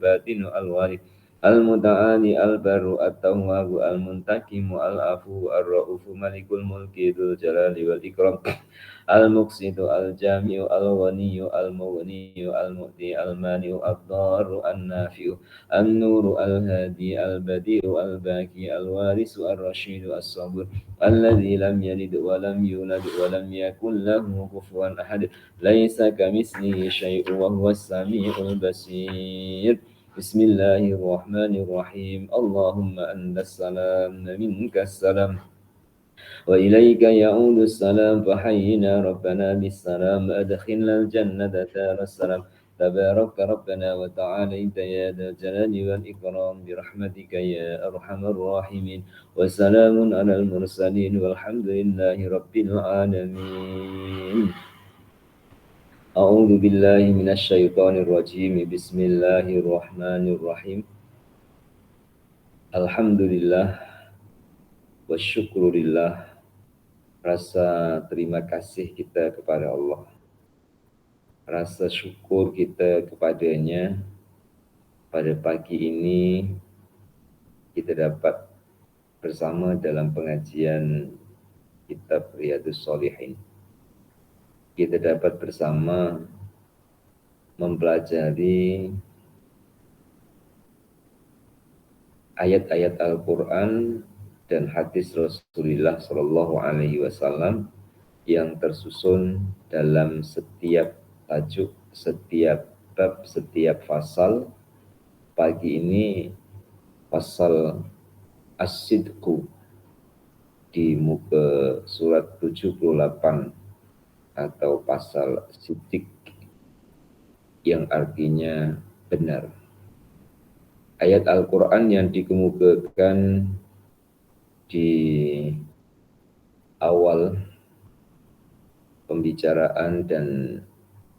الباطن الوارث المتعالي البر التواب المنتقم العفو الرؤوف ملك الملك ذو الجلال والإكرام المقسط الجامع الغني المغني المؤتي المانع الضار النافع النور الهادي البديع الباقي الوارث الرشيد الصبور الذي لم يلد ولم يولد ولم يكن له كفوا أحد ليس كمثله شيء وهو السميع البصير بسم الله الرحمن الرحيم اللهم أنت السلام منك السلام وإليك يعود السلام فحينا ربنا بالسلام أدخلنا الجنة دار السلام تبارك ربنا وتعاليت يا ذا الجلال والإكرام برحمتك يا أرحم الراحمين وسلام على المرسلين والحمد لله رب العالمين أعوذ بالله من الشيطان الرجيم بسم الله الرحمن الرحيم الحمد لله والشكر لله. Rasa terima kasih kita kepada Allah, rasa syukur kita kepadanya. Pada pagi ini kita dapat bersama dalam pengajian kitab Riyadhus Shalihin. Kita dapat bersama mempelajari ayat-ayat Al-Quran dan hadis Rasulullah Shallallahu Alaihi Wasallam yang tersusun dalam setiap tajuk, setiap bab, setiap fasal. Pagi ini pasal As-Sidqu di muka surat 78 atau pasal Siddiq yang artinya benar. Ayat Al-Quran yang dikemukakan di awal pembicaraan dan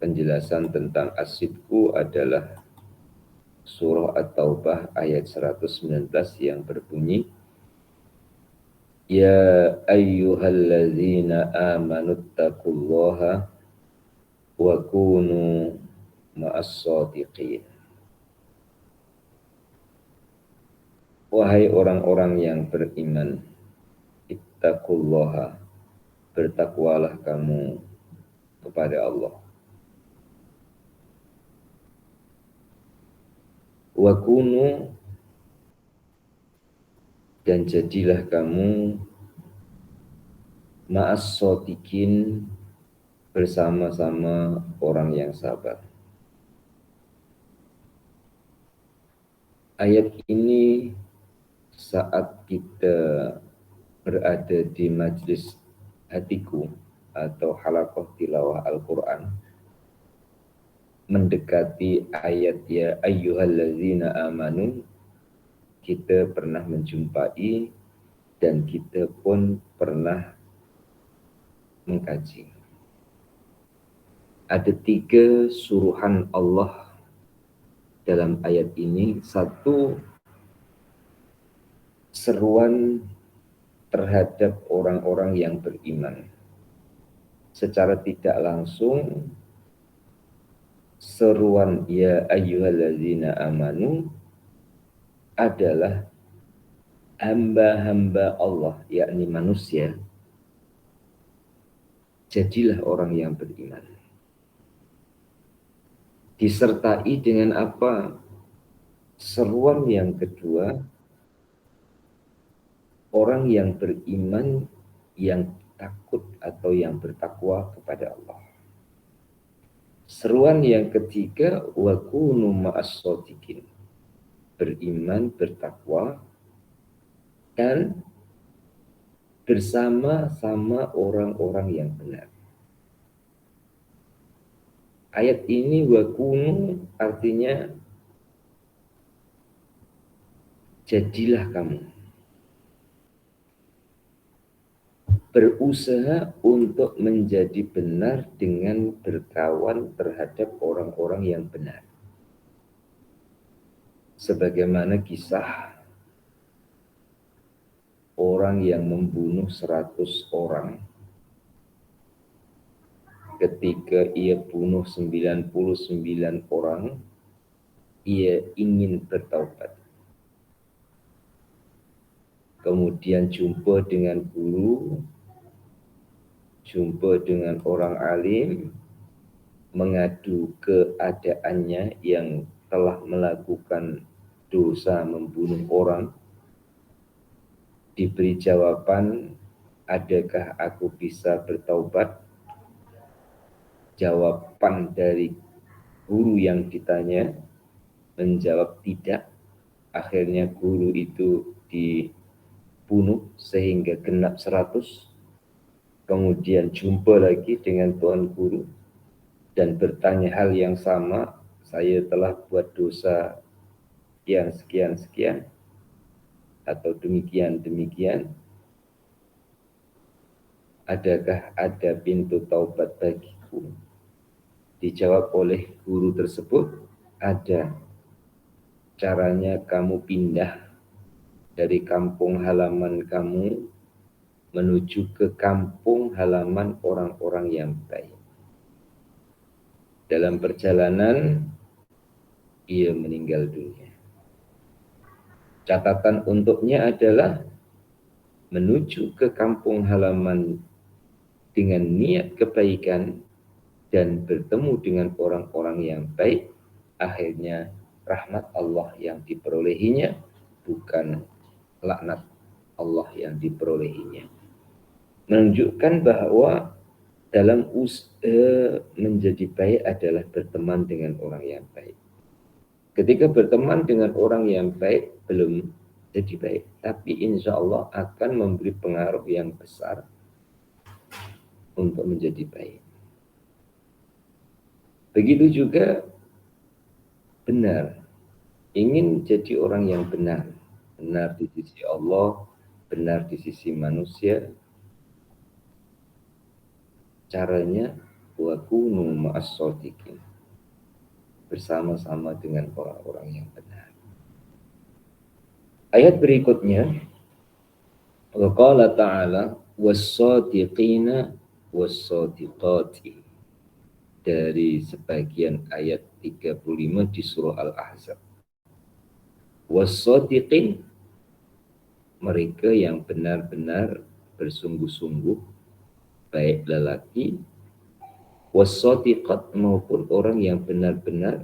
penjelasan tentang As-Sidqu adalah surah At-Taubah ayat 119 yang berbunyi Ya ayyuhalladzina amanuttaqullaha wa kunu ma'as-shadiqin. Wahai orang-orang yang beriman, ittaqullaha, bertakwalah kamu kepada Allah. Wa kunu, dan jadilah kamu ma'as-shadiqin, bersama-sama orang yang sabar. Ayat ini saat kita berada di majlis hatiku atau halaqah tilawah Al-Quran, mendekati ayat ya ayyuhalladzina amanu, kita pernah menjumpai dan kita pun pernah mengkaji. Ada 3 suruhan Allah dalam ayat ini. Satu, seruan terhadap orang-orang yang beriman. Secara tidak langsung, seruan ya ayyuhalladzina amanu adalah hamba-hamba Allah, yakni manusia. Jadilah orang yang beriman. Disertai dengan apa? Seruan yang kedua, orang yang beriman yang takut atau yang bertakwa kepada Allah. Seruan yang ketiga, wa kunu ma'as-shadiqin, beriman, bertakwa, dan bersama-sama orang-orang yang benar. Ayat ini wa kunu artinya jadilah kamu. Berusaha untuk menjadi benar dengan berkawan terhadap orang-orang yang benar. Sebagaimana kisah orang yang membunuh 100 orang. Ketika ia bunuh 99 orang, ia ingin bertaubat. Kemudian jumpa dengan guru, jumpa dengan orang alim, mengadu keadaannya yang telah melakukan dosa membunuh orang, diberi jawaban, adakah aku bisa bertaubat? Jawaban dari guru yang ditanya menjawab tidak. Akhirnya guru itu dibunuh sehingga genap 100. Kemudian jumpa lagi dengan tuan guru dan bertanya hal yang sama, saya telah buat dosa yang sekian-sekian atau demikian-demikian, adakah ada pintu taubat bagiku? Dijawab oleh guru tersebut, ada. Caranya kamu pindah dari kampung halaman kamu menuju ke kampung halaman orang-orang yang baik. Dalam perjalanan, ia meninggal dunia. Catatan untuknya adalah menuju ke kampung halaman dengan niat kebaikan dan bertemu dengan orang-orang yang baik, akhirnya rahmat Allah yang diperolehinya, bukan laknat Allah yang diperolehinya. Menunjukkan bahwa dalam usaha menjadi baik adalah berteman dengan orang yang baik. Ketika berteman dengan orang yang baik, belum jadi baik, tapi insya Allah akan memberi pengaruh yang besar untuk menjadi baik. Begitu juga benar, ingin jadi orang yang benar, benar di sisi Allah, benar di sisi manusia. Caranya wa kunu ma'as shodiqin, bersama-sama dengan orang-orang yang benar. Ayat berikutnya, wa qala ta'ala was-shodiqina was-shodiqati, dari sebagian ayat 35 di surah Al-Ahzab. Was-shodiqin, mereka yang benar-benar bersungguh-sungguh, baik lelaki, was-shodiqat, maupun orang yang benar-benar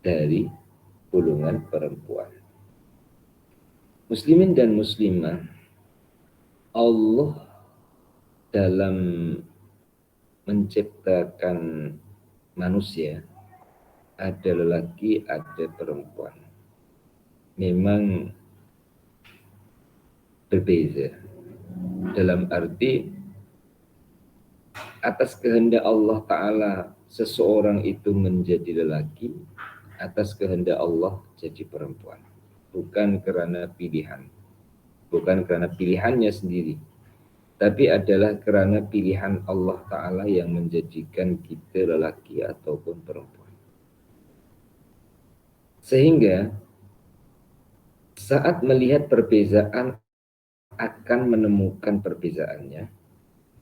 dari golongan perempuan. Muslimin dan muslimah, Allah dalam menciptakan manusia ada lelaki, ada perempuan. Memang berbeza. Dalam arti atas kehendak Allah Ta'ala seseorang itu menjadi lelaki, atas kehendak Allah jadi perempuan. Bukan karena pilihan, bukan karena pilihannya sendiri, tapi adalah karena pilihan Allah Ta'ala yang menjadikan kita lelaki ataupun perempuan. Sehingga saat melihat perbezaan akan menemukan perbezaannya,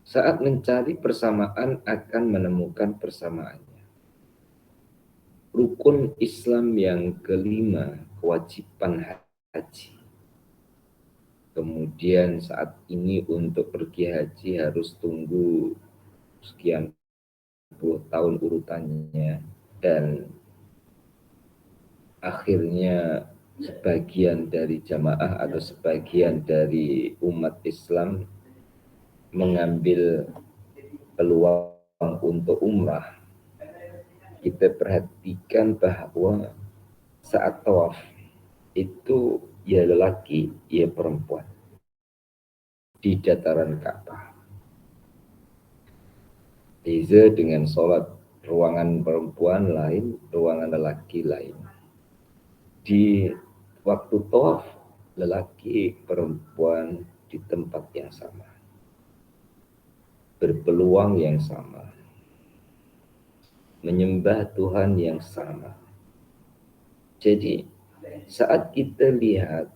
saat mencari persamaan akan menemukan persamaannya. Rukun Islam yang kelima, kewajiban haji. Kemudian saat ini untuk pergi haji harus tunggu sekian puluh tahun urutannya, dan akhirnya sebagian dari jamaah atau sebagian dari umat Islam mengambil peluang untuk umrah. Kita perhatikan bahwa saat tawaf itu ya lelaki, ya perempuan di dataran Ka'bah. Beza dengan sholat, ruangan perempuan lain, ruangan lelaki lain. Di waktu tawaf, lelaki perempuan di tempat yang sama, berpeluang yang sama, menyembah Tuhan yang sama. Jadi saat kita lihat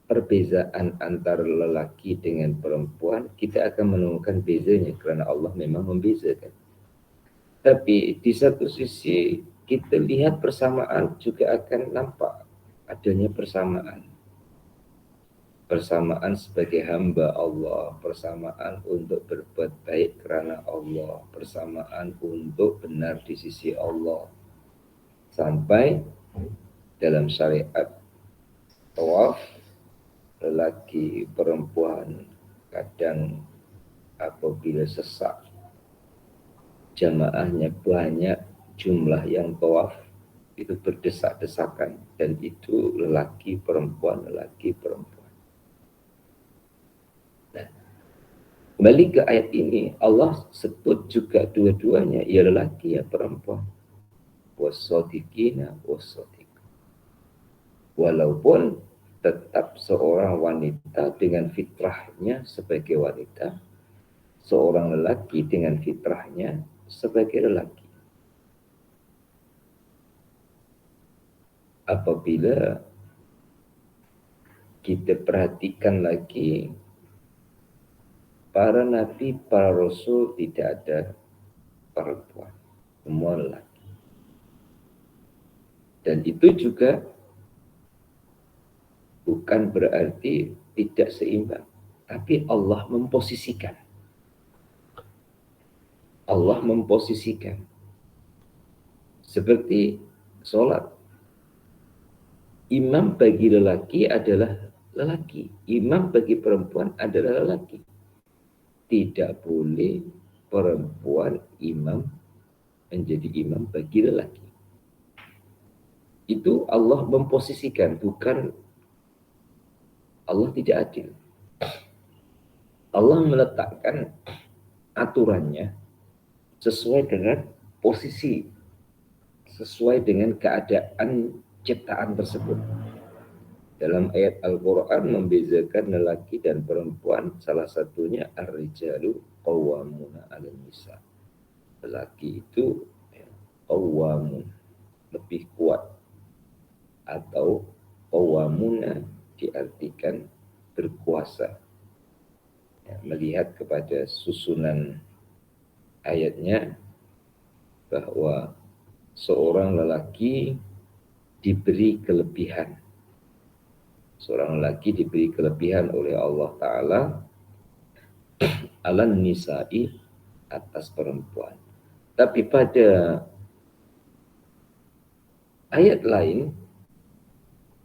perbezaan antara lelaki dengan perempuan, kita akan menemukan bezanya karena Allah memang membezakan. Tapi di satu sisi kita lihat persamaan juga akan nampak adanya persamaan. Persamaan sebagai hamba Allah, persamaan untuk berbuat baik karena Allah, persamaan untuk benar di sisi Allah. Sampai dalam syariat tawaf, lelaki perempuan kadang apabila sesak jamaahnya banyak, jumlah yang tawaf itu berdesak-desakan, dan itu lelaki perempuan. Nah, kembali ke ayat ini, Allah sebut juga dua-duanya, ya lelaki ya perempuan. Wasodiqina wasodiq. Walaupun tetap seorang wanita dengan fitrahnya sebagai wanita, seorang lelaki dengan fitrahnya sebagai lelaki. Apabila kita perhatikan lagi, para nabi, para rasul tidak ada perempuan, semua lelaki. Dan itu juga bukan berarti tidak seimbang, tapi Allah memposisikan. Allah memposisikan. Seperti sholat. Imam bagi lelaki adalah lelaki. Imam bagi perempuan adalah lelaki. Tidak boleh perempuan imam menjadi imam bagi lelaki. Itu Allah memposisikan, bukan Allah tidak adil. Allah meletakkan aturannya sesuai dengan posisi, sesuai dengan keadaan ciptaan tersebut. Dalam ayat Al-Quran membezakan lelaki dan perempuan, salah satunya ar-rijalu qawwamuna 'alan nisa. Lelaki itu qawwamun, lebih kuat, atau qawwamuna diartikan berkuasa. Ya, melihat kepada susunan ayatnya bahwa seorang lelaki diberi kelebihan. Seorang lelaki diberi kelebihan oleh Allah Ta'ala alan nisa'i, atas perempuan. Tapi pada ayat lain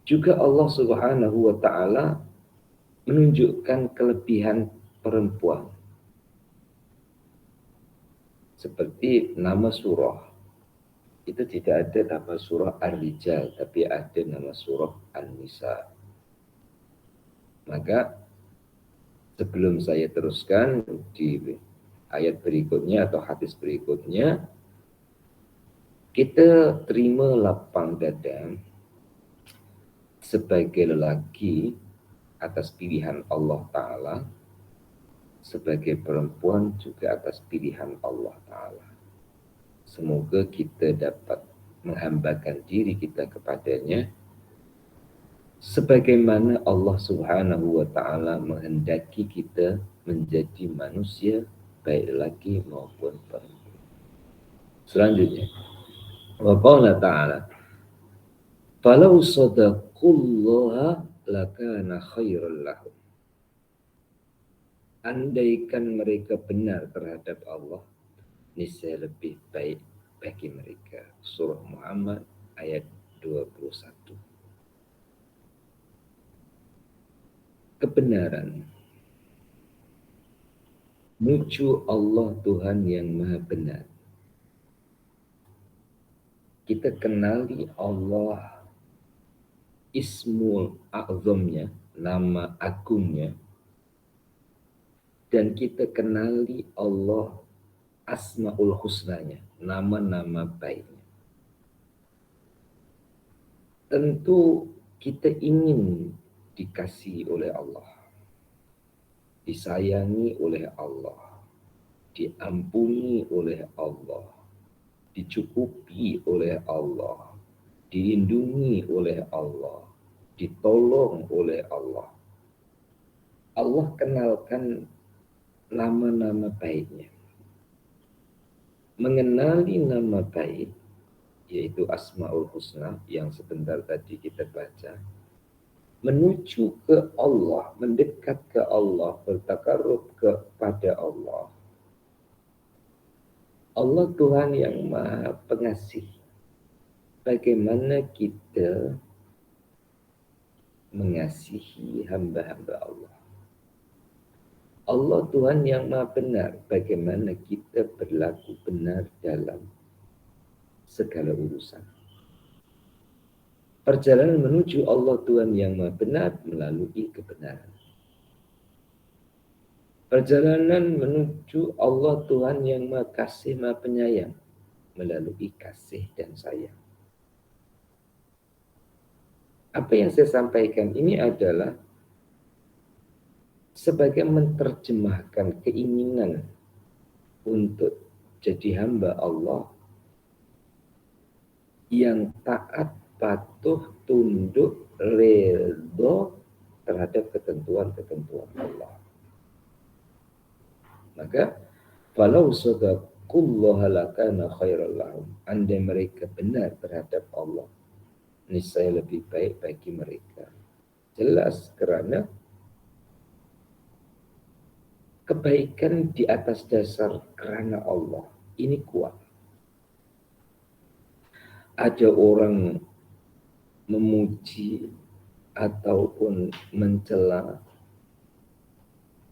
juga Allah Subhanahu wa Ta'ala menunjukkan kelebihan perempuan. Seperti nama surah. Itu tidak ada nama surah Ar-Rijal, tapi ada nama surah An-Nisa. Maka sebelum saya teruskan di ayat berikutnya atau hadis berikutnya, kita terima lapang dada sebagai lelaki atas pilihan Allah Ta'ala, sebagai perempuan juga atas pilihan Allah Ta'ala. Semoga kita dapat menghambakan diri kita kepadanya sebagaimana Allah Subhanahu wa Ta'ala menghendaki kita menjadi manusia, baik laki maupun perempuan. Selanjutnya, wa qala ta'ala, falau sadaqullaha lakana khairan lahum. Andaikan mereka benar terhadap Allah, niscaya lebih baik bagi mereka. Surah Muhammad ayat 21. Kebenaran menuju Allah Tuhan yang Maha Benar. Kita kenali Allah, Ismul A'zamnya, nama agungnya, dan kita kenali Allah Asmaul Husnanya, nama-nama baiknya. Tentu kita ingin dikasihi oleh Allah, disayangi oleh Allah, diampuni oleh Allah, dicukupi oleh Allah, dilindungi oleh Allah, ditolong oleh Allah. Allah kenalkan nama-nama baiknya. Mengenali nama baik yaitu Asmaul Husna yang sebentar tadi kita baca, menuju ke Allah, mendekat ke Allah, bertakarrub kepada Allah. Allah Tuhan yang Maha Pengasih. Bagaimana kita mengasihi hamba-hamba Allah? Allah Tuhan yang Maha Benar. Bagaimana kita berlaku benar dalam segala urusan? Perjalanan menuju Allah Tuhan yang Maha Benar melalui kebenaran. Perjalanan menuju Allah Tuhan yang Maha Kasih, Maha Penyayang melalui kasih dan sayang. Apa yang saya sampaikan ini adalah sebagai menerjemahkan keinginan untuk jadi hamba Allah yang taat, patuh, tunduk, redha terhadap ketentuan-ketentuan Allah. Maka falau sadaqallaha lakana khairal lahum. Andai mereka benar terhadap Allah, niscaya lebih baik bagi mereka. Jelas, karena kebaikan di atas dasar karena Allah ini kuat. Ada orang memuji ataupun mencela,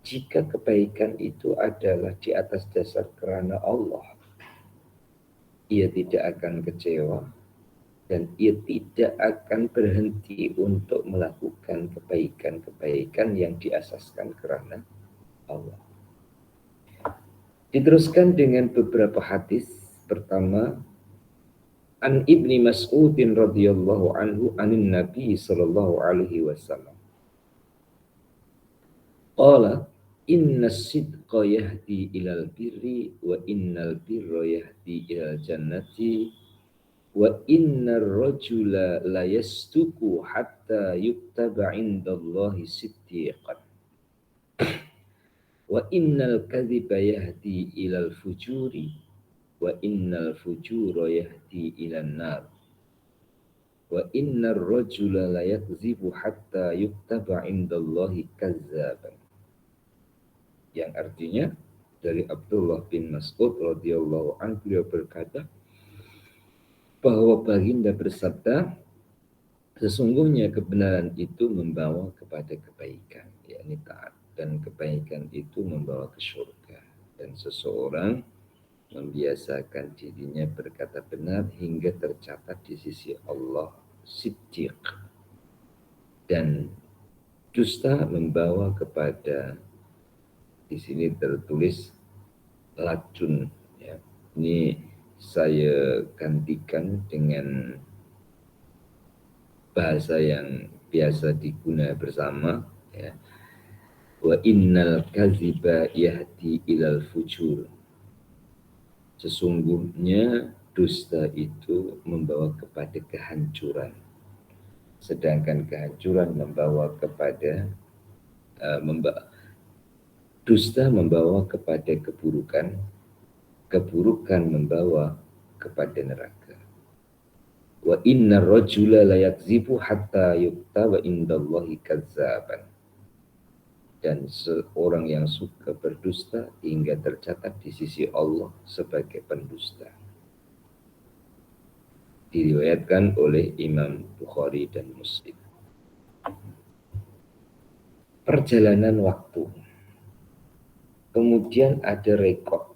jika kebaikan itu adalah di atas dasar karena Allah, ia tidak akan kecewa dan ia tidak akan berhenti untuk melakukan kebaikan-kebaikan yang diasaskan karena Allah. Diteruskan dengan beberapa hadis. Pertama, An Ibni Mas'udin radhiyallahu anhu anin Nabi sallallahu alaihi wasallam. Qala inna sidqa yahdi ilal birri wa innal birra yahdi ilal jannati wa innar rajula la yastuku hatta yuktaba indallahi siddiqan wa innal kadhiba yahdi ilal fujuri wa innal fujura yahdi ilan nar wa innar rajula la yakzibu hatta yuktaba indallahi kazzaban, yang artinya dari Abdullah bin Mas'ud radhiyallahu anhu, beliau berkata bahwa baginda bersabda, sesungguhnya kebenaran itu membawa kepada kebaikan, yakni taat, dan kebaikan itu membawa ke surga, dan seseorang membiasakan dirinya berkata benar hingga tercatat di sisi Allah siddiq, dan dusta membawa kepada, di sini tertulis lacun, ya. Ini saya gantikan dengan bahasa yang biasa digunakan bersama, ya. Wa innal kaziba yahdi ilal fujur. Sesungguhnya dusta itu membawa kepada kehancuran, sedangkan kehancuran membawa kepada dusta membawa kepada keburukan, keburukan membawa kepada neraka. Wa innar rajula la yakzibu hatta yuktaba indallahi kazzaban. Dan seorang yang suka berdusta hingga tercatat di sisi Allah sebagai pendusta. Diriwayatkan oleh Imam Bukhari dan Muslim. Perjalanan waktu. Kemudian ada rekod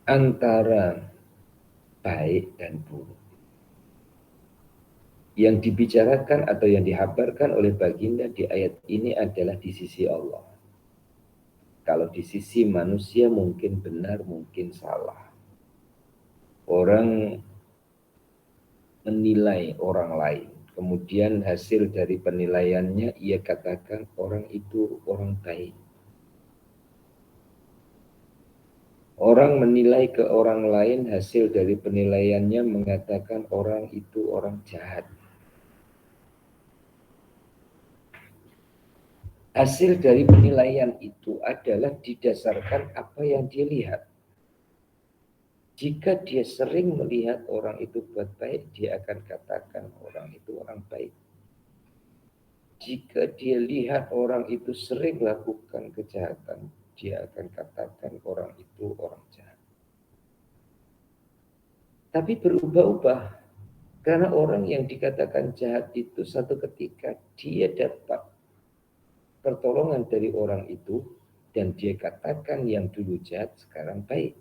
antara baik dan buruk. Yang dibicarakan atau yang dihabarkan oleh baginda di ayat ini adalah di sisi Allah. Kalau di sisi manusia mungkin benar, mungkin salah. Orang menilai orang lain, kemudian hasil dari penilaiannya ia katakan orang itu orang baik. Orang menilai ke orang lain, hasil dari penilaiannya mengatakan orang itu orang jahat. Hasil dari penilaian itu adalah didasarkan apa yang dia lihat. Jika dia sering melihat orang itu buat baik, dia akan katakan orang itu orang baik. Jika dia lihat orang itu sering lakukan kejahatan, dia akan katakan orang itu orang jahat. Tapi berubah-ubah. Karena orang yang dikatakan jahat itu satu ketika dia dapat pertolongan dari orang itu dan dia katakan yang dulu jahat sekarang baik.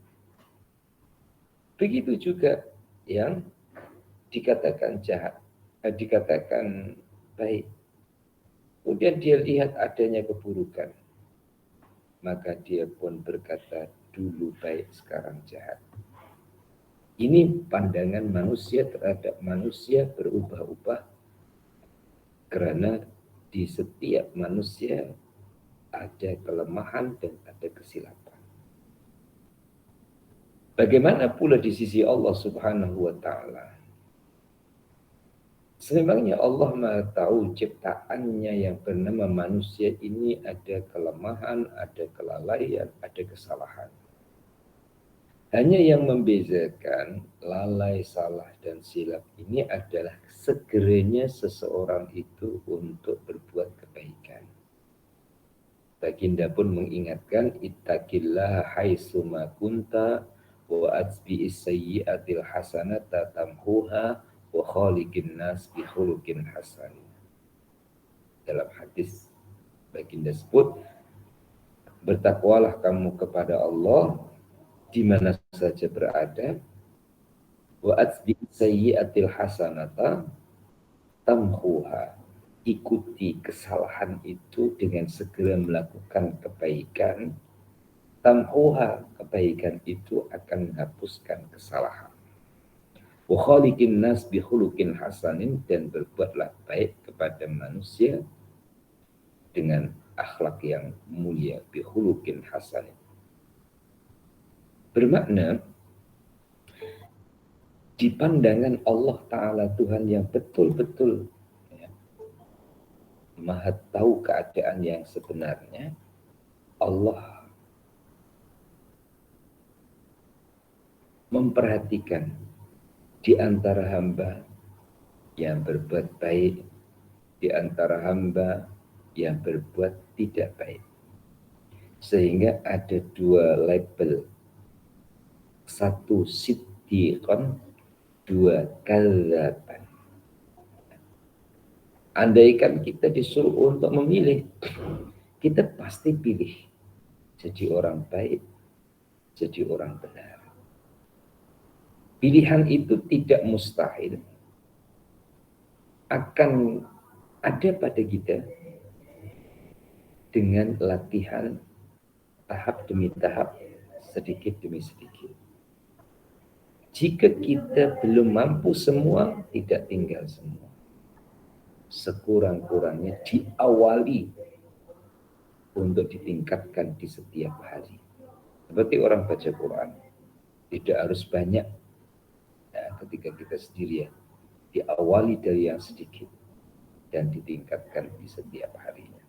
Begitu juga yang dikatakan jahat, dikatakan baik. Kemudian dia lihat adanya keburukan. Maka dia pun berkata dulu baik sekarang jahat. Ini pandangan manusia terhadap manusia berubah-ubah karena di setiap manusia ada kelemahan dan ada kesilapan. Bagaimana pula di sisi Allah Subhanahu wa taala? Sebenarnya Allah Maha tahu ciptaannya yang bernama manusia ini ada kelemahan, ada kelalaian, ada kesalahan. Hanya yang membedakan lalai, salah, dan silap ini adalah segeranya seseorang itu untuk berbuat kebaikan. Baginda pun mengingatkan, ittaqillaha haitsuma kunta wa atbi'is sayyi'atil hasanata tamhuha wa khaliqin nas bi khuluqin hasan. Dalam hadis baginda sebut, bertakwalah kamu kepada Allah di mana saja berada, wa atbi sayyi'atil hasanata tamhuha, ikuti kesalahan itu dengan segera melakukan kebaikan. Tamhuha, kebaikan itu akan menghapuskan kesalahan. Wa khaliqin nas bi khuluqin hasanin, dan berbuatlah baik kepada manusia dengan akhlak yang mulia, bi khuluqin hasanin. Bermakna di pandangan Allah Ta'ala, Tuhan yang betul-betul ya, maha tahu keadaan yang sebenarnya, Allah memperhatikan di antara hamba yang berbuat baik, di antara hamba yang berbuat tidak baik. Sehingga ada dua label. Satu siddiqan, dua kadzaban. Andaikan kita disuruh untuk memilih, kita pasti pilih jadi orang baik, jadi orang benar. Pilihan itu tidak mustahil, akan ada pada kita dengan latihan tahap demi tahap, sedikit demi sedikit. Jika kita belum mampu semua, tidak tinggal semua. Sekurang-kurangnya diawali untuk ditingkatkan di setiap hari. Seperti orang baca Quran, tidak harus banyak ketika kita sendirian. Diawali dari yang sedikit dan ditingkatkan di setiap harinya.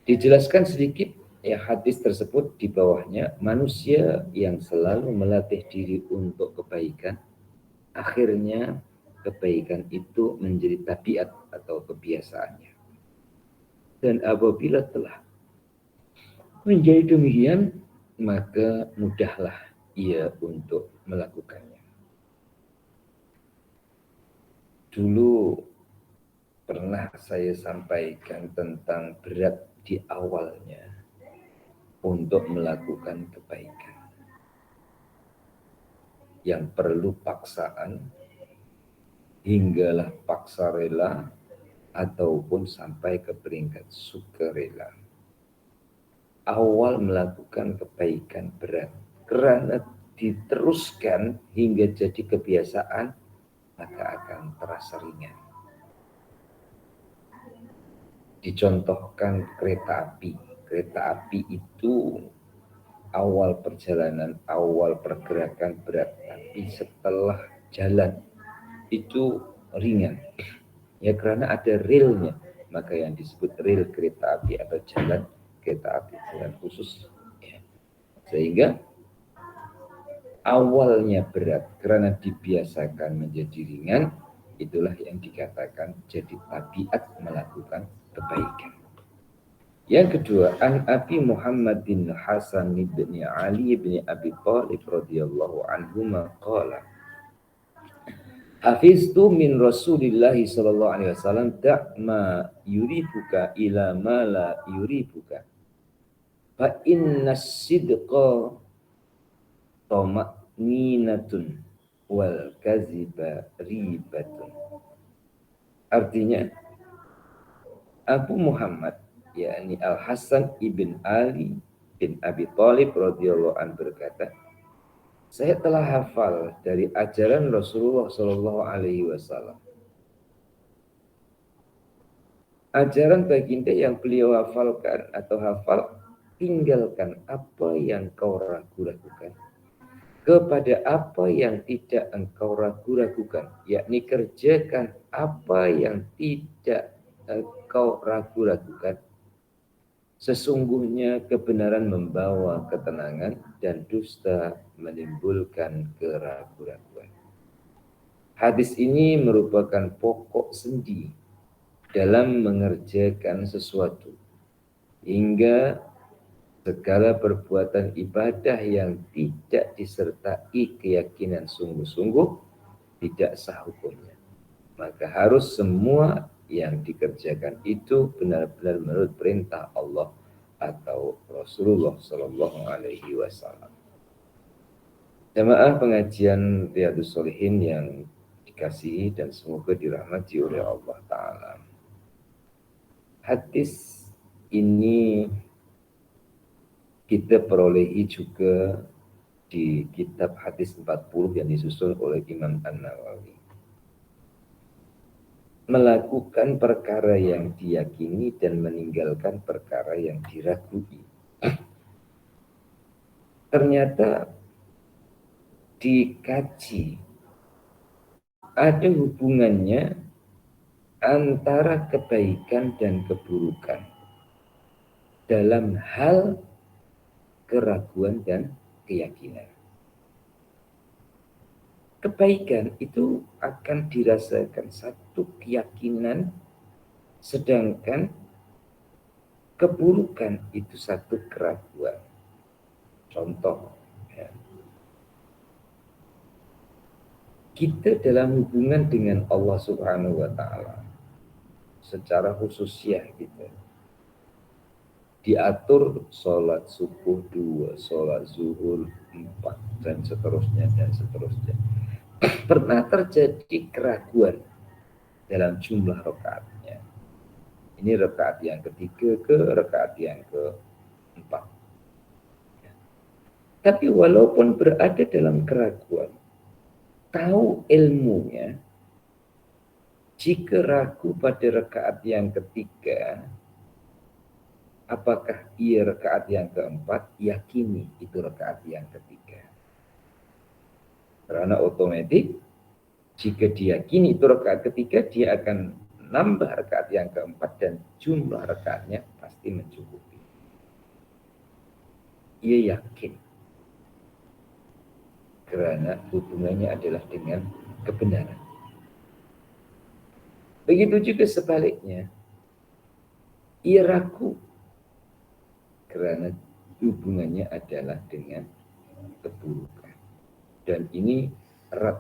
Dijelaskan sedikit ya hadis tersebut di bawahnya, manusia yang selalu melatih diri untuk kebaikan, akhirnya kebaikan itu menjadi tabiat atau kebiasaannya. Dan apabila telah menjadi demikian, maka mudahlah ia untuk melakukannya. Dulu pernah saya sampaikan tentang berat di awalnya untuk melakukan kebaikan, yang perlu paksaan hinggalah paksa rela ataupun sampai ke peringkat sukarela. Awal melakukan kebaikan berat, karena diteruskan hingga jadi kebiasaan, maka akan terasa ringan. Dicontohkan kereta api. Kereta api itu awal perjalanan, awal pergerakan berat, tapi setelah jalan itu ringan. Ya karena ada relnya, maka yang disebut rel kereta api atau jalan kereta api, jalan khusus. Ya. Sehingga awalnya berat karena dibiasakan menjadi ringan, itulah yang dikatakan jadi tabiat melakukan kebaikan. Yang kedua, an Abi Muhammadin Hasan bin Ali bin Abi Thalib radhiyallahu anhu qala Hafiztu min Rasulillah sallallahu alaihi wasallam da' ma yuribuka ila ma la yuribuka fa inna sidqa tama'ninatun wal kaziba ribatun. Artinya Abu Muhammad yakni Al Hasan ibn Ali bin Abi Thalib radhiyallahu anhu berkata, saya telah hafal dari ajaran Rasulullah Shallallahu Alaihi Wasallam. Ajaran baginda yang beliau hafalkan atau hafal, tinggalkan apa yang kau ragu-ragukan kepada apa yang tidak engkau ragu-ragukan, yakni kerjakan apa yang tidak engkau ragu-ragukan. Sesungguhnya kebenaran membawa ketenangan dan dusta menimbulkan keraguan-raguan. Hadis ini merupakan pokok sendi dalam mengerjakan sesuatu, hingga segala perbuatan ibadah yang tidak disertai keyakinan sungguh-sungguh tidak sah hukumnya. Maka harus semua yang dikerjakan itu benar-benar menurut perintah Allah atau Rasulullah Shallallahu Alaihi Wasallam. Jamaah pengajian Riyadhus Shalihin yang dikasihi dan semoga dirahmati oleh Allah Ta'ala. Hadis ini kita perolehi juga di kitab hadis 40 yang disusun oleh Imam An-Nawawi. Melakukan perkara yang diyakini dan meninggalkan perkara yang diragui. Ternyata dikaji ada hubungannya antara kebaikan dan keburukan dalam hal keraguan dan keyakinan. Kebaikan itu akan dirasakan satu keyakinan, sedangkan keburukan itu satu keraguan. Contoh, ya. Kita dalam hubungan dengan Allah Subhanahu wa Ta'ala, secara khususnya gitu, diatur sholat subuh 2, sholat zuhur 4, dan seterusnya dan seterusnya. Pernah terjadi keraguan dalam jumlah rakaatnya. Ini rakaat yang ketiga ke rakaat yang keempat. Tapi walaupun berada dalam keraguan, tahu ilmunya, jika ragu pada rakaat yang ketiga, apakah ia rakaat yang keempat, yakini itu rakaat yang ketiga. Karena otomatis jika diyakini itu rakaat ketiga, dia akan nambah rakaat yang keempat dan jumlah rakaatnya pasti mencukupi. Ia yakin karena hubungannya adalah dengan kebenaran. Begitu juga sebaliknya, ia ragu karena hubungannya adalah dengan keburukan. Dan ini erat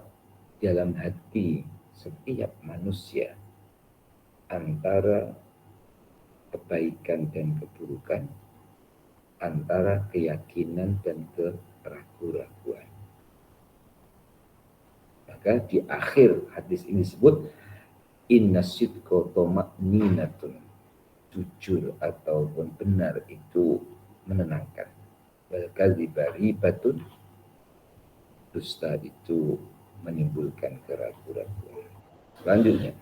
dalam hati setiap manusia, antara kebaikan dan keburukan, antara keyakinan dan keraguan-raguan. Maka di akhir hadis ini disebut inna sidqa tama'ninatun, jujur ataupun benar itu menenangkan. Wal kadziba ribatun, dusta itu menimbulkan keraguan-raguan. Selanjutnya,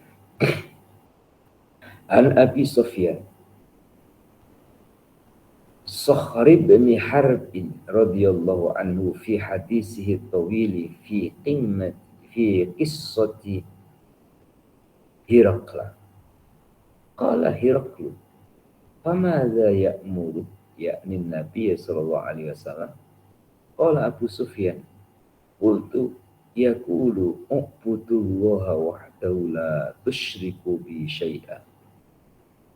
An Abi Sufyan Sakhr bin Harb radhiyallahu anhu fi hadisihi tawili fi qissati Hirakla. Qala Hiraklu, famadza ya'muru, yakni Nabi sallallahu alaihi wasallam. Qala Abu Sufyan, Qultu yaqulu u'budullaha wahdahu la tusyriku bi syai'a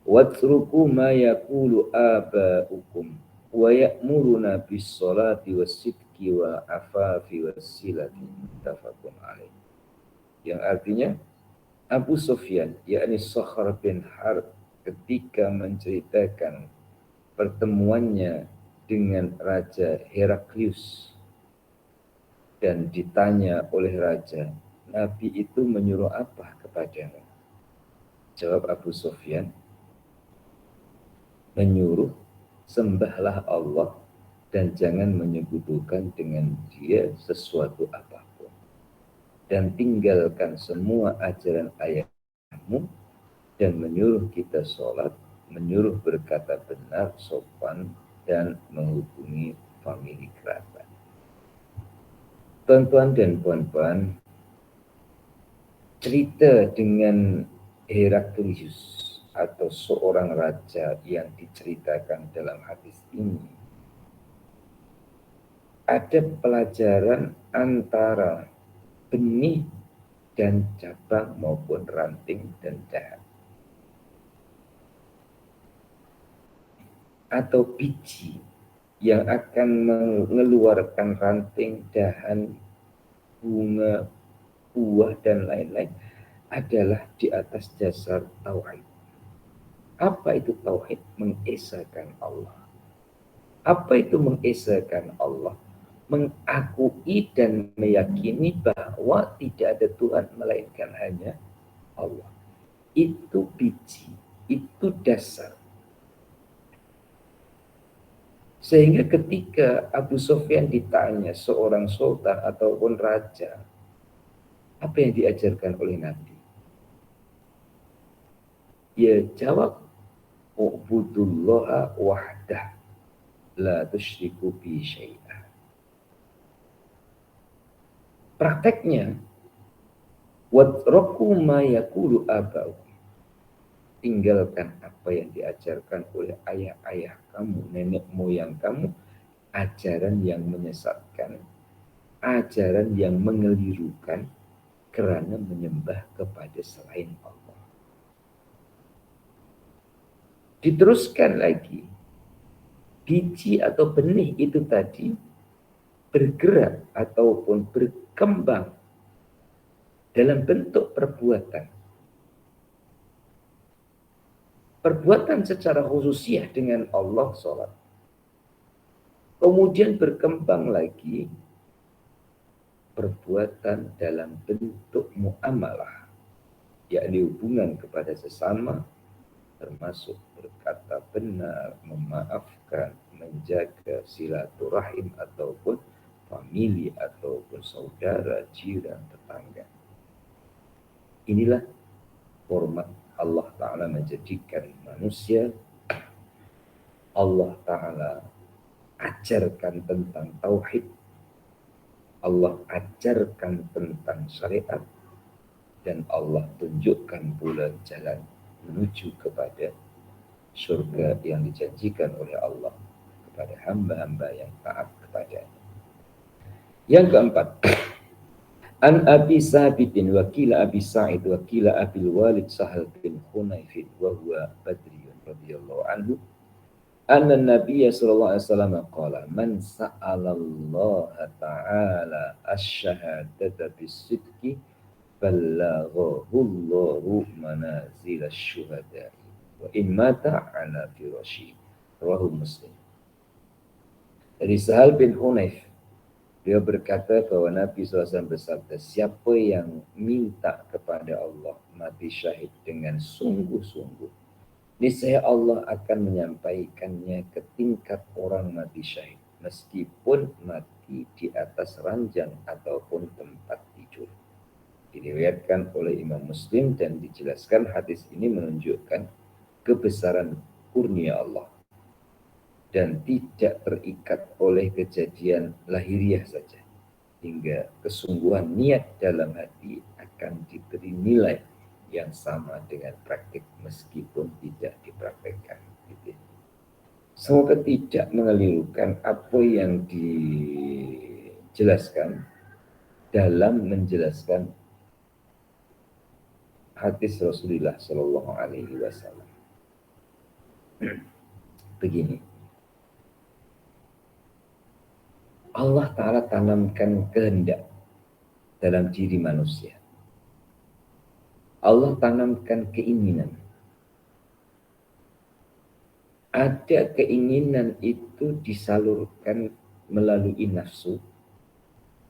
watruku ma yaqulu aba'ukum wa ya'muruna bis salati was sidqi wa afafi was silati muttafaqun alaih. Yang artinya Abu Sufyan yakni Sakhr bin Harb ketika menceritakan pertemuannya dengan Raja Heraklius dan ditanya oleh raja, Nabi itu menyuruh apa kepadamu? Jawab Abu Sufyan, menyuruh sembahlah Allah dan jangan menyekutukan dengan Dia sesuatu apapun. Dan tinggalkan semua ajaran ayahmu dan menyuruh kita sholat, menyuruh berkata benar, sopan, dan menghubungi famili kerabat. Tuan-tuan dan puan-puan, cerita dengan Heraklius atau seorang raja yang diceritakan dalam hadis ini ada pelajaran antara benih dan cabang maupun ranting dan dahan atau biji yang akan mengeluarkan ranting, dahan, bunga, buah dan lain-lain adalah di atas dasar tauhid. Apa itu tauhid? Mengesahkan Allah. Apa itu mengesahkan Allah? Mengakui dan meyakini bahwa tidak ada Tuhan melainkan hanya Allah. Itu biji, itu dasar. Sehingga ketika Abu Sufyan ditanya seorang sultan ataupun raja, apa yang diajarkan oleh Nabi? Dia jawab, u'budullaha wahdah la tusyriku bi syai'a. Prakteknya, watraku ma yaqulu aba'ukum. Tinggalkan apa yang diajarkan oleh ayah-ayah kamu, nenek moyang kamu, ajaran yang menyesatkan, ajaran yang mengelirukan kerana menyembah kepada selain Allah. Diteruskan lagi, biji atau benih itu tadi bergerak ataupun berkembang dalam bentuk perbuatan. Perbuatan secara khususiyah dengan Allah sholat. Kemudian berkembang lagi perbuatan dalam bentuk muamalah, yakni hubungan kepada sesama, termasuk berkata benar, memaafkan, menjaga silaturahim ataupun famili ataupun saudara, jiran, tetangga. Inilah format Allah Ta'ala menjadikan manusia. Allah Ta'ala ajarkan tentang tauhid. Allah ajarkan tentang syariat. Dan Allah tunjukkan pula jalan menuju kepada surga yang dijanjikan oleh Allah kepada hamba-hamba yang taat kepadanya. Yang keempat, An Abi Sabitin wa qila Abi Sa'id wa qila Abil Walid Sahal bin Hunayfin wa huwa Badriyun radhiyallahu anhu anna Nabiyya sallallahu alaihi wasallam qala man sa'ala Allah ta'ala asy-syahadata bis-sidqi ballaghahu Allahu manazil asy-syuhada wa in mata ala firasyi. Rawahu Muslim. Dari Sahal bin Hunayf, beliau berkata bahwa Nabi SAW bersabda, siapa yang minta kepada Allah mati syahid dengan sungguh-sungguh, niscaya Allah akan menyampaikannya ke tingkat orang mati syahid, meskipun mati di atas ranjang ataupun tempat tidur. Diriwayatkan oleh Imam Muslim dan dijelaskan hadis ini menunjukkan kebesaran kurnia Allah dan tidak terikat oleh kejadian lahiriah saja, hingga kesungguhan niat dalam hati akan diberi nilai yang sama dengan praktik meskipun tidak dipraktekkan. Gitu. Semoga tidak mengelirukan apa yang dijelaskan dalam menjelaskan hadis Rasulullah Shallallahu Alaihi Wasallam. Begini, Allah Ta'ala tanamkan kehendak dalam diri manusia. Allah tanamkan keinginan. Ada keinginan itu disalurkan melalui nafsu,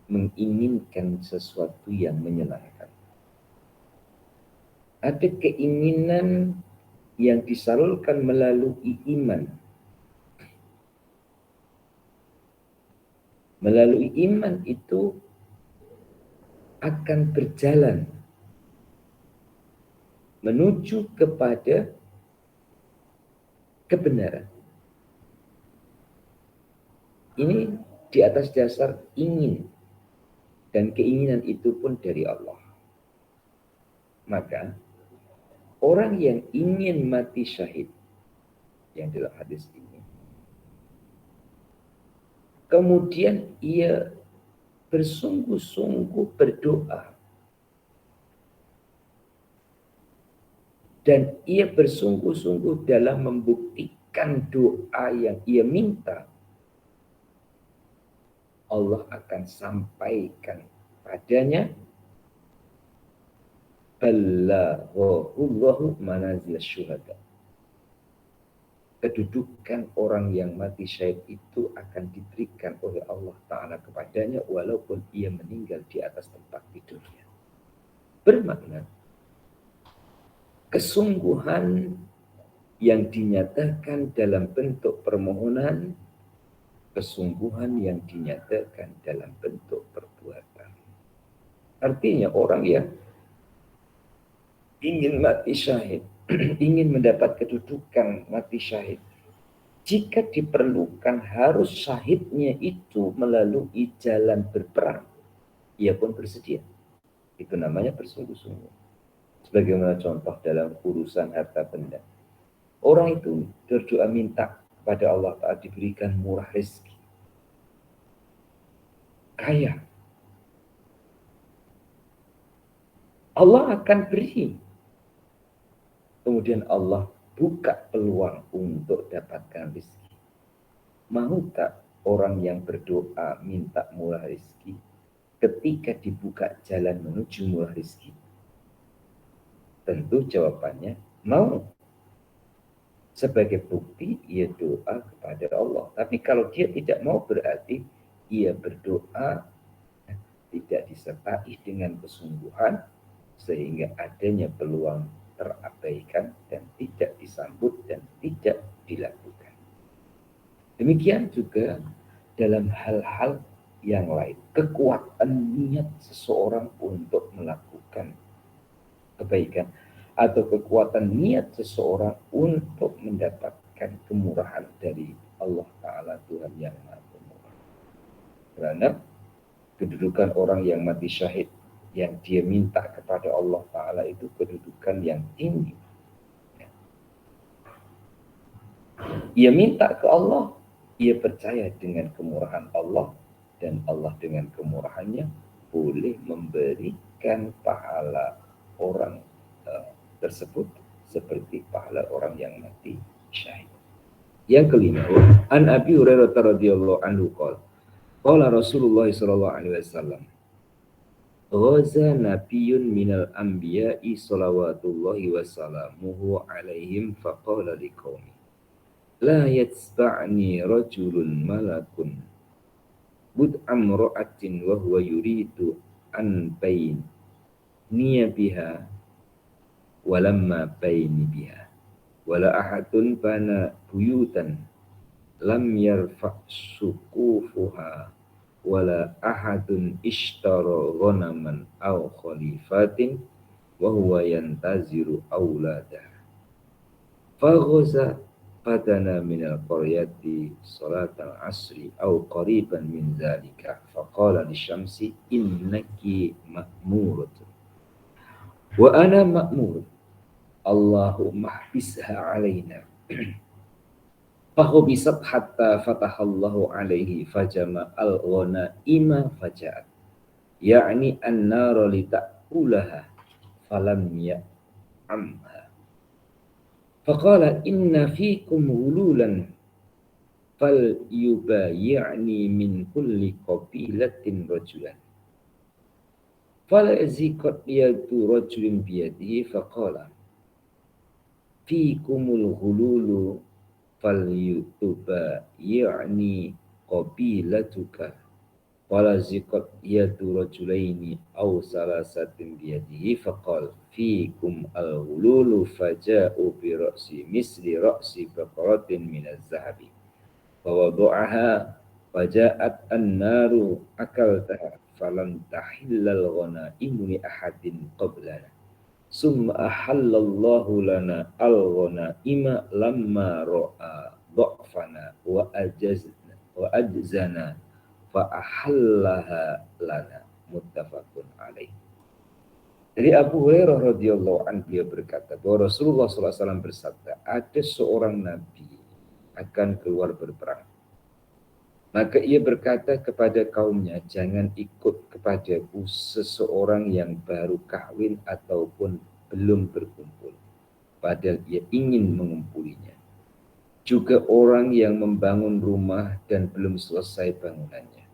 menginginkan sesuatu yang menyenangkan. Ada keinginan yang disalurkan melalui iman. Melalui iman itu akan berjalan menuju kepada kebenaran. Ini di atas dasar ingin, dan keinginan itu pun dari Allah. Maka orang yang ingin mati syahid, yang dalam hadis ini, kemudian ia bersungguh-sungguh berdoa, dan ia bersungguh-sungguh dalam membuktikan doa yang ia minta, Allah akan sampaikan padanya, Ballaghallahu manazil syuhada. Kedudukan orang yang mati syahid itu akan diberikan oleh Allah Ta'ala kepadanya walaupun ia meninggal di atas tempat tidurnya. Bermakna kesungguhan yang dinyatakan dalam bentuk permohonan, kesungguhan yang dinyatakan dalam bentuk perbuatan. Artinya orang yang ingin mati syahid, ingin mendapat kedudukan mati syahid, jika diperlukan harus syahidnya itu melalui jalan berperang, ia pun bersedia. Itu namanya bersungguh-sungguh. Sebagaimana contoh dalam urusan harta benda. Orang itu berdoa minta kepada Allah Ta'ala diberikan murah rezeki, kaya. Allah akan beri. Kemudian Allah buka peluang untuk dapatkan rezeki. Mau tak orang yang berdoa minta murah rezeki ketika dibuka jalan menuju murah rezeki? Tentu jawabannya mau. Sebagai bukti ia doa kepada Allah. Tapi kalau dia tidak mau berarti ia berdoa tidak disertai dengan kesungguhan sehingga adanya peluang terabaikan dan tidak disambut dan tidak dilakukan. Demikian juga dalam hal-hal yang lain. Kekuatan niat seseorang untuk melakukan kebaikan atau kekuatan niat seseorang untuk mendapatkan kemurahan dari Allah Ta'ala, Tuhan yang Maha Pemurah. Karena kedudukan orang yang mati syahid yang dia minta kepada Allah Ta'ala itu kedudukan yang tinggi. Ia minta ke Allah, ia percaya dengan kemurahan Allah, dan Allah dengan kemurahannya boleh memberikan pahala orang tersebut seperti pahala orang yang mati syahid. Yang kelima, an Abi Hurairah radhiyallahu anhu qala Rasulullah sallallahu alaihi wasallam, ghaza nabiyyun minal anbiya'i salawatullahi wassalamuhu alaihim faqala liqaumi la yatsba'ni rajulun malakun bud'am ra'atin wa huwa yuridu an bayn niya biha walamma bayni biha wala ahadun bana buyutan lam yarfa' suqufuha wala ahadun ishtara ghanaman aw khalifatin wa huwa yantaziru awladah faghaza fadana minal qaryati salatal asri aw qariban min dhalika faqala lisyamsi innaki ma'muratun wa ana ma'mur Allahumma hbisha alaina fahubisat hatta fatahallahu alaihi fajama al-ghanaima faja'at ya'ni an-nara lita'kulaha falam ya'amha. Faqala inna fikum ghululan fal yubayi'ni min kulli qabilatin rajulan. Fala ziqat yadu rajulin biyadihi faqala fikumul ghululu fal yubayi'ni qabilatuka. Fala ziqat yadu rajulaini aw salasatin biyadihi faqal fikum al-ghululu faja'u bi ra'si misli ra'si baqaratin minaz zahabi fawadu'aha faja'at an-naru akaltaha falam tahillal ghanaimu li ahadin qablana summa ahallallahu lana al-ghanaima lamma ra'a dha'fana wa ajzana fa ahallaha lana muttafaqun alaih. Dari Abu Hurairah radhiyallahu anhu dia berkata bahwa Rasulullah SAW bersabda, ada seorang nabi akan keluar berperang. Maka ia berkata kepada kaumnya, jangan ikut kepadaku seseorang yang baru kahwin ataupun belum berkumpul, padahal ia ingin mengumpulinya. Juga orang yang membangun rumah dan belum selesai bangunannya,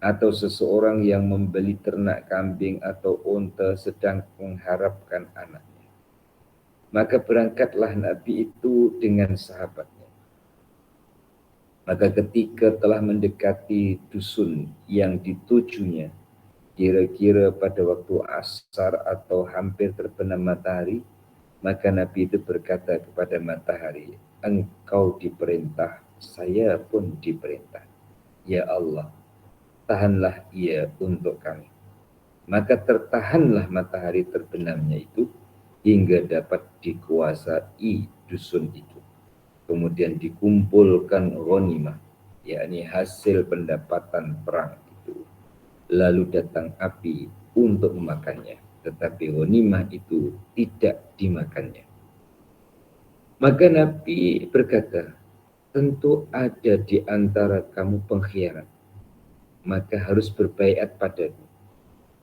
atau seseorang yang membeli ternak kambing atau unta sedang mengharapkan anaknya. Maka berangkatlah Nabi itu dengan sahabatnya. Maka ketika telah mendekati dusun yang ditujunya, kira-kira pada waktu asar atau hampir terbenam matahari, maka Nabi itu berkata kepada matahari, engkau diperintah, saya pun diperintah. Ya Allah, tahanlah ia untuk kami. Maka tertahanlah matahari terbenamnya itu hingga dapat dikuasai dusun itu. Kemudian dikumpulkan ghanimah, yakni hasil pendapatan perang itu. Lalu datang api untuk memakannya, tetapi ghanimah itu tidak dimakannya. Maka Nabi berkata, tentu ada di antara kamu pengkhianat, maka harus berbaiat padaku.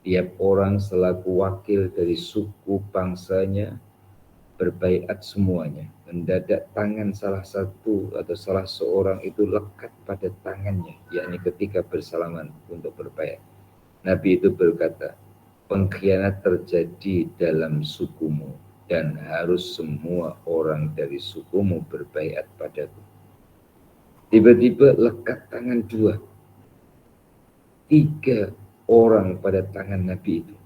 Tiap orang selaku wakil dari suku bangsanya berbaiat semuanya. Mendadak tangan salah satu atau salah seorang itu lekat pada tangannya, yakni ketika bersalaman untuk berbaiat. Nabi itu berkata, pengkhianat terjadi dalam sukumu dan harus semua orang dari sukumu berbaiat padaku. Tiba-tiba lekat tangan dua, tiga orang pada tangan Nabi itu.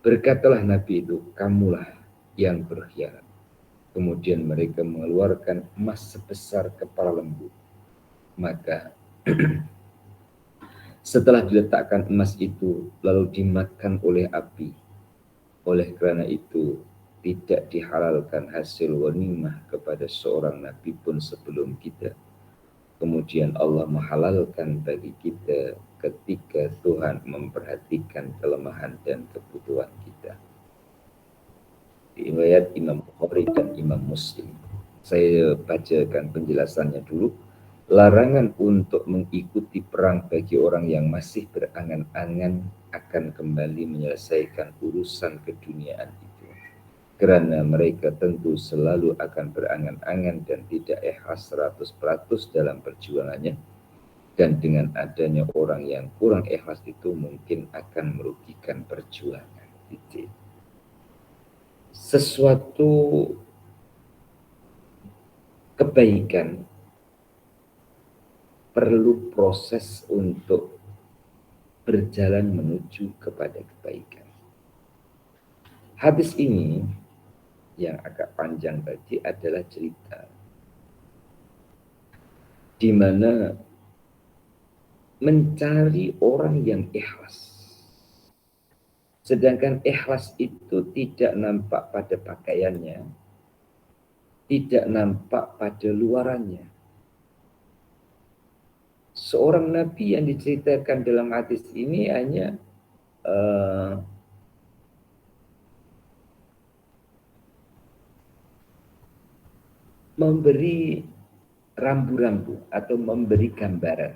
Berkatalah Nabi itu, kamulah yang berkhianat. Kemudian mereka mengeluarkan emas sebesar kepala lembu. Maka setelah diletakkan emas itu lalu dimakan oleh api. Oleh karena itu tidak dihalalkan hasil ghanimah kepada seorang nabi pun sebelum kita. Kemudian Allah menghalalkan bagi kita ketika Tuhan memperhatikan kelemahan dan kebutuhan kita. Riwayat Imam Bukhari dan Imam Muslim. Saya bacakan penjelasannya dulu. Larangan untuk mengikuti perang bagi orang yang masih berangan-angan akan kembali menyelesaikan urusan keduniaan itu. Karena mereka tentu selalu akan berangan-angan dan tidak ikhlas 100% dalam perjuangannya. Dan dengan adanya orang yang kurang ikhlas itu mungkin akan merugikan perjuangan. Sesuatu kebaikan perlu proses untuk berjalan menuju kepada kebaikan. Hadis ini yang agak panjang tadi adalah cerita di mana mencari orang yang ikhlas. Sedangkan ikhlas itu tidak nampak pada pakaiannya, tidak nampak pada luarannya. Seorang nabi yang diceritakan dalam hadis ini hanya memberi rambu-rambu atau memberi gambaran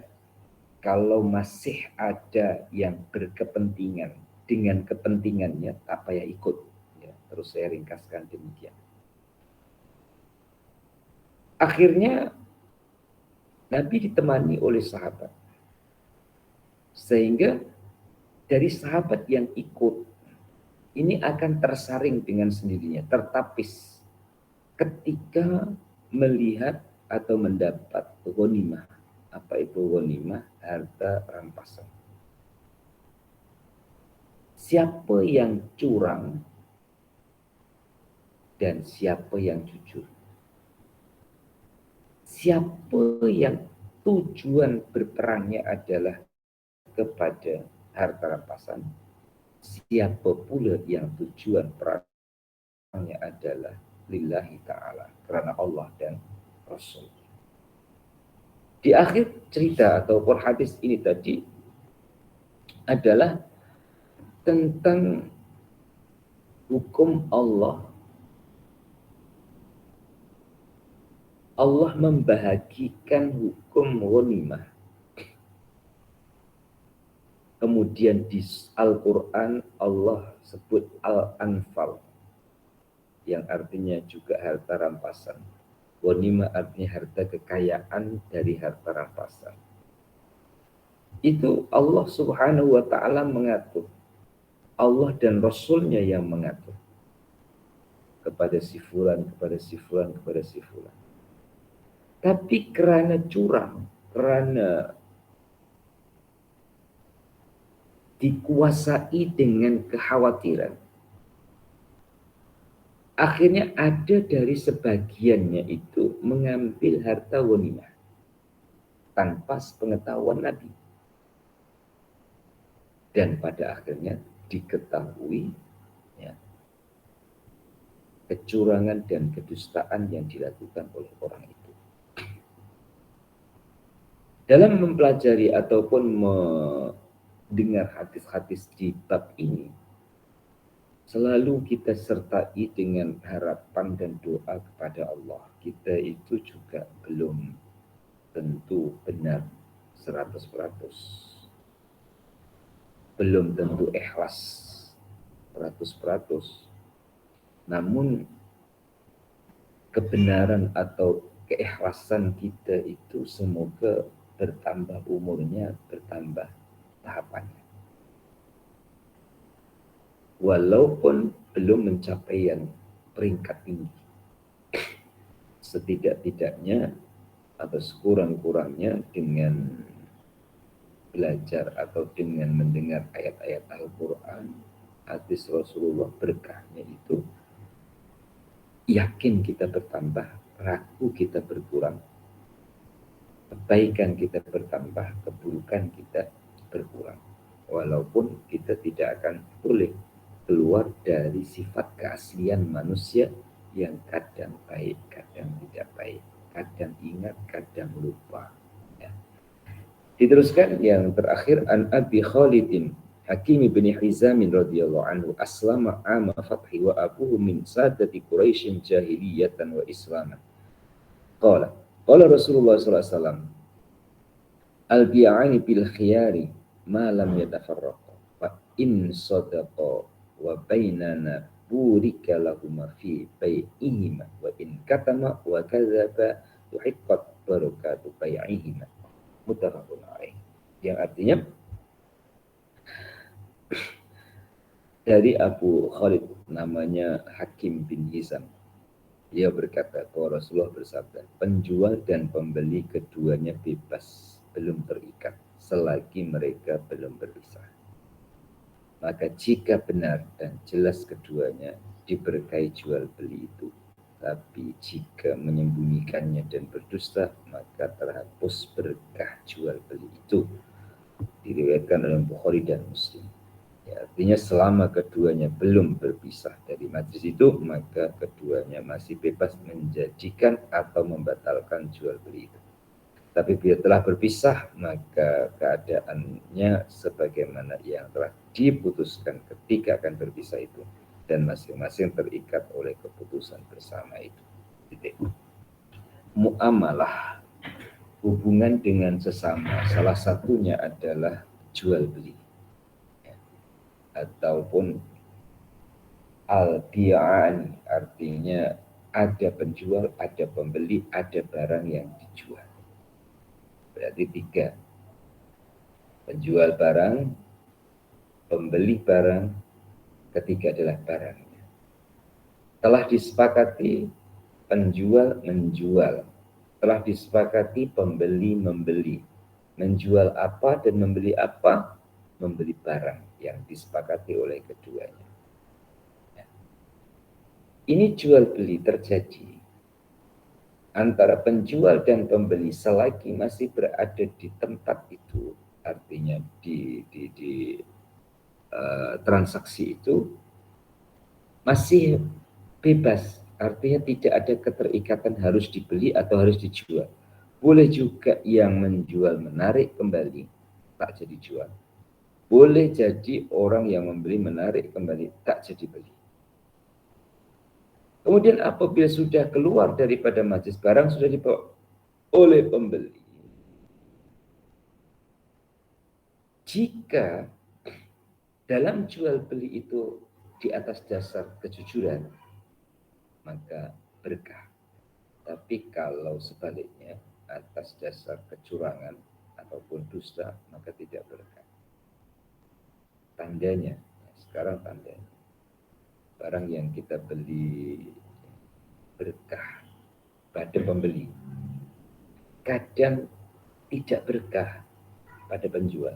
kalau masih ada yang berkepentingan dengan kepentingannya, tak payah ikut. Ya, terus saya ringkaskan demikian. Akhirnya Nabi ditemani oleh sahabat. Sehingga dari sahabat yang ikut, ini akan tersaring dengan sendirinya, tertapis ketika melihat atau mendapat ghanimah. Apa itu ghanimah? Harta rampasan. Siapa yang curang dan siapa yang jujur. Siapa yang tujuan berperangnya adalah kepada harta rampasan, siapa pula yang tujuan perangnya adalah lillahi ta'ala, karena Allah dan Rasul. Di akhir cerita ataupun hadis ini tadi adalah tentang hukum Allah. Allah membahagikan hukum ghanimah. Kemudian di Al-Quran Allah sebut Al-Anfal, yang artinya juga harta rampasan. Ghanimah artinya harta kekayaan dari harta rampasan. Itu Allah subhanahu wa ta'ala mengatur. Allah dan Rasulnya yang mengatur. Kepada si fulan, kepada si fulan, kepada si fulan. Tapi karena curang, karena dikuasai dengan kekhawatiran, akhirnya ada dari sebagiannya itu mengambil harta ghanimah tanpa sepengetahuan Nabi. Dan pada akhirnya diketahui ya, kecurangan dan kedustaan yang dilakukan oleh orang itu. Dalam mempelajari ataupun mendengar hadis-hadis di bab ini, selalu kita sertai dengan harapan dan doa kepada Allah. Kita itu juga belum tentu benar 100%. Belum tentu ikhlas 100%. Namun kebenaran atau keikhlasan kita itu semoga bertambah umurnya, bertambah tahapannya. Walaupun belum mencapai yang peringkat tinggi, setidak-tidaknya atau sekurang-kurangnya dengan belajar atau dengan mendengar ayat-ayat Al-Quran, hadis Rasulullah, berkahnya itu yakin kita bertambah, ragu kita berkurang, kebaikan kita bertambah, keburukan kita berkurang. Walaupun kita tidak akan boleh keluar dari sifat keaslian manusia yang kadang baik, kadang tidak baik, kadang ingat, kadang lupa. Ya. Diteruskan yang terakhir, an Abi Khalidin Hakim bin Hizam radhiyallahu anhu aslama ama fathi wa abuhu min sadati Quraisy jahiliyatan wa islaman. Qala Rasulullah sallallahu alaihi wasallam al-bi'ani bil khiyari ma lam yatafarraqa fa in sadaqa wa bainana burika lahuma fi bai'ihima wa in katama wa kadzaba tuhiqqat barakatu bai'ihima. Muttafaqun alaih. Yang artinya dari Abu Khalid, namanya Hakim bin Hizam, dia berkata bahwa Rasulullah bersabda, penjual dan pembeli keduanya bebas, belum terikat selagi mereka belum berpisah. Maka jika benar dan jelas keduanya diberkahi jual beli itu, tapi jika menyembunyikannya dan berdusta, maka terhapus berkah jual beli itu. Diriwayatkan oleh Bukhari dan Muslim. Ya, artinya selama keduanya belum berpisah dari majlis itu, maka keduanya masih bebas menjanjikan atau membatalkan jual beli itu. Tapi bila telah berpisah, maka keadaannya sebagaimana yang telah diputuskan ketika akan berpisah itu, dan masing-masing terikat oleh keputusan bersama itu. Muamalah hubungan dengan sesama. Salah satunya adalah jual beli, ya. Ataupun al-bi'an, artinya ada penjual, ada pembeli, ada barang yang dijual. Berarti tiga: penjual barang, pembeli barang, ketiga adalah barangnya. Telah disepakati penjual menjual, telah disepakati pembeli membeli. Menjual apa dan membeli apa? Membeli barang yang disepakati oleh keduanya. Ini jual beli terjadi antara penjual dan pembeli selagi masih berada di tempat itu, artinya di transaksi itu masih bebas, artinya tidak ada keterikatan harus dibeli atau harus dijual. Boleh juga yang menjual menarik kembali, tak jadi jual. Boleh jadi orang yang membeli menarik kembali, tak jadi beli. Kemudian apabila sudah keluar daripada majlis, barang sudah dibawa oleh pembeli. Jika dalam jual beli itu di atas dasar kejujuran, maka berkah. Tapi kalau sebaliknya atas dasar kecurangan ataupun dusta, maka tidak berkah. Tandanya, sekarang tandanya, barang yang kita beli berkah pada pembeli, kadang tidak berkah pada penjual.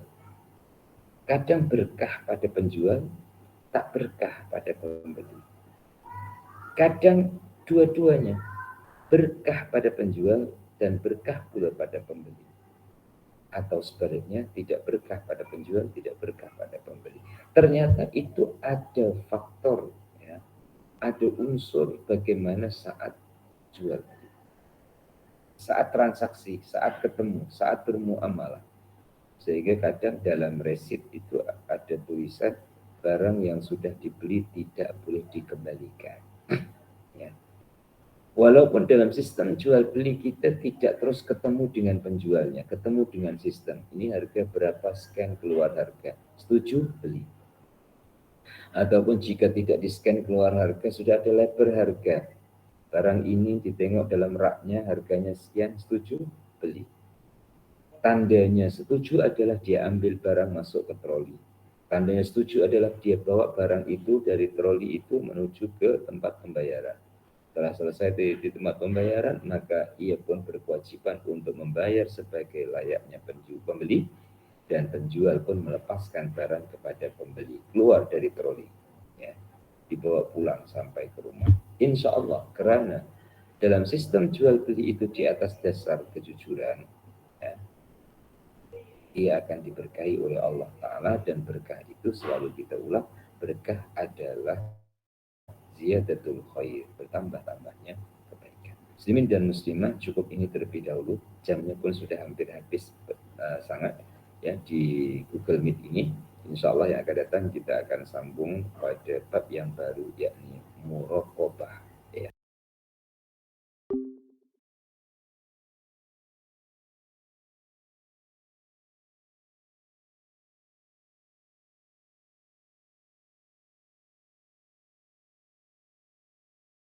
Kadang berkah pada penjual, tak berkah pada pembeli. Kadang dua-duanya, berkah pada penjual dan berkah pula pada pembeli. Atau sebaliknya, tidak berkah pada penjual, tidak berkah pada pembeli. Ternyata itu ada faktor, ya, ada unsur bagaimana saat jual beli, saat transaksi, saat ketemu, saat bermuamalah. Sehingga kadang dalam resit itu ada tulisan barang yang sudah dibeli tidak boleh dikembalikan. Ya. Walaupun dalam sistem jual beli kita tidak terus ketemu dengan penjualnya, ketemu dengan sistem. Ini harga berapa, scan keluar harga. Setuju, beli. Ataupun jika tidak di-scan keluar harga, sudah ada label harga. Barang ini ditengok dalam raknya harganya sekian, setuju, beli. Tandanya setuju adalah dia ambil barang masuk ke troli. Tandanya setuju adalah dia bawa barang itu dari troli itu menuju ke tempat pembayaran. Setelah selesai di tempat pembayaran, maka ia pun berkewajiban untuk membayar sebagai layaknya pembeli, dan penjual pun melepaskan barang kepada pembeli keluar dari troli, ya, dibawa pulang sampai ke rumah. Insya Allah, karena dalam sistem jual beli itu di atas dasar kejujuran, ya, ia akan diberkahi oleh Allah Ta'ala. Dan berkah itu selalu kita ulang, berkah adalah ziyadatul khair, bertambah-tambahnya kebaikan. Muslimin dan muslimah, cukup ini terlebih dahulu, jamnya pun sudah hampir habis sangat, ya, di Google Meet ini. Insya Allah yang akan datang kita akan sambung pada bab yang baru, yakni muraqabah.